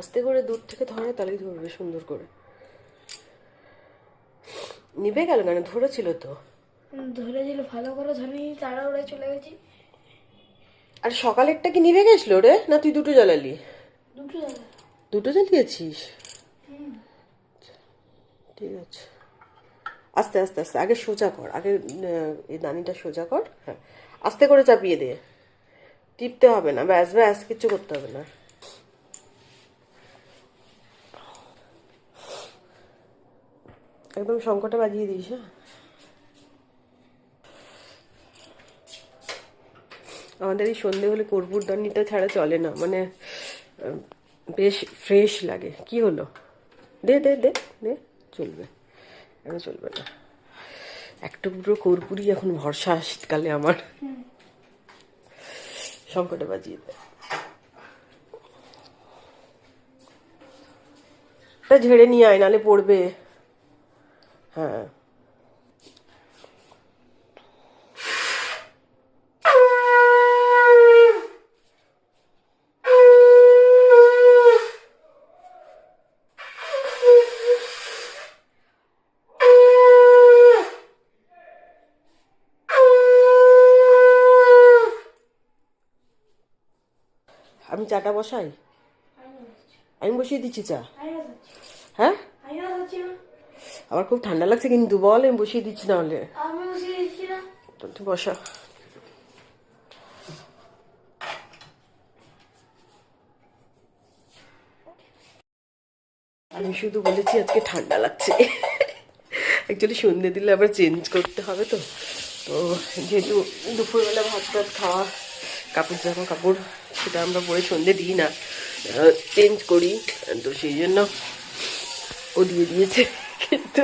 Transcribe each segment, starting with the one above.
আস্তে করে দূর থেকে ধরে তাহলেই ধরবে সুন্দর করে। নিভে গেল কেন? ধরেছিল তো। ধরেছিল, ভালো করে ধরেনি, তাড়াহুড়োয় চলে গেছি। আর সকালেরটা কি নিভে গেছিল রে, না তুই দুটো জ্বালালি? দুটো জ্বালা। দুটো জ্বালিয়েছিস? ঠিক আছে, আস্তে আস্তে আস্তে আগে সোজা কর, আগে এই দানিটা সোজা কর। হ্যাঁ, আস্তে করে চাপিয়ে দে, টিপতে হবে না, ব্যাস ব্যাস, কিচ্ছু করতে হবে না। একদম শঙ্কটা বাজিয়ে দিস। হ্যাঁ, আমাদের এই সন্ধে হলে কর্পূর দানিটা ছাড়া চলে না, মানে বেশ ফ্রেশ লাগে। কি হলো? দে দে দে দে, চলবে, এখন চলবে না। একটা পুরো কর্পূরই এখন ভরসা শীতকালে আমার। শঙ্কটা বাজিয়ে দে, ঝেড়ে নিয়ে আয়, নালে পড়বে। হ্যাঁ, আমি চাটা বসাই? আমি বসিয়ে দিচ্ছি চা। হ্যাঁ, আমার খুব ঠান্ডা লাগছে কিন্তু, বল, আমি বসিয়ে দিচ্ছি না হলে। আমি বসিয়ে দিচ্ছি না। তুই বসা। আমি শুধু বলেছি আজকে ঠান্ডা লাগছে। অ্যাকচুয়ালি সন্ধে দিলে আবার চেঞ্জ করতে হবে তো। তো যেহেতু দুপুরবেলা ভাত টাত খাওয়া, কাপড় জামা কাপড় সেটা আমরা পরে সন্ধে দিই না, চেঞ্জ করি, তো সেই জন্য ও দিয়ে দিয়েছে। কিন্তু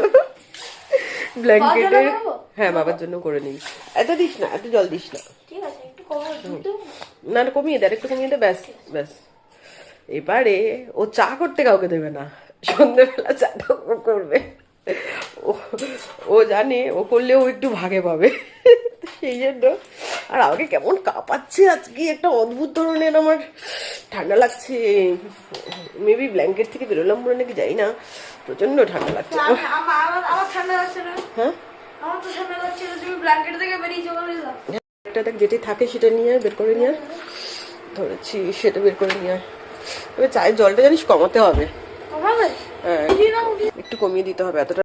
ব্ল্যাঙ্কেটে, হ্যাঁ বাবার জন্য করে নিই। এত দিস না, এত জল দিস না। ঠিক আছে, একটু কম। না না, কমিয়ে দে, আর একটু কমিয়ে দে, ব্যাস ব্যাস। এবারে ও চা করতে কাউকে দেবে না, সন্ধ্যেবেলা চাটা ও করবে। ও ও জানে ও করলে ও একটু ভাগে পাবে, সেই জন্য। আর আমাকে কেমন কাঁপাচ্ছে আজকে, একটা অদ্ভুত ধরনের আমার ঠান্ডা লাগছে। মেবি ব্ল্যাঙ্কেট থেকে বেরোলাম বলে নাকি, যাই না, প্রচন্ড ঠান্ডা লাগছে। আমার ঠান্ডা লাগছে না। হ্যাঁ, আমার তো ঠান্ডা লাগছে না, তুমি ব্ল্যাঙ্কেট থেকে বেরিয়ে চলে এলাম। একটা দেখ, যেটি থাকে সেটা নিয়ে বের করে নিয়ে ধরেছি, সেটা বের করে নিয়ে। তবে চায়ের জলটা জানিস কমাতে হবে। কমাবে? হ্যাঁ, একটু কমিয়ে দিতে হবে, এতটা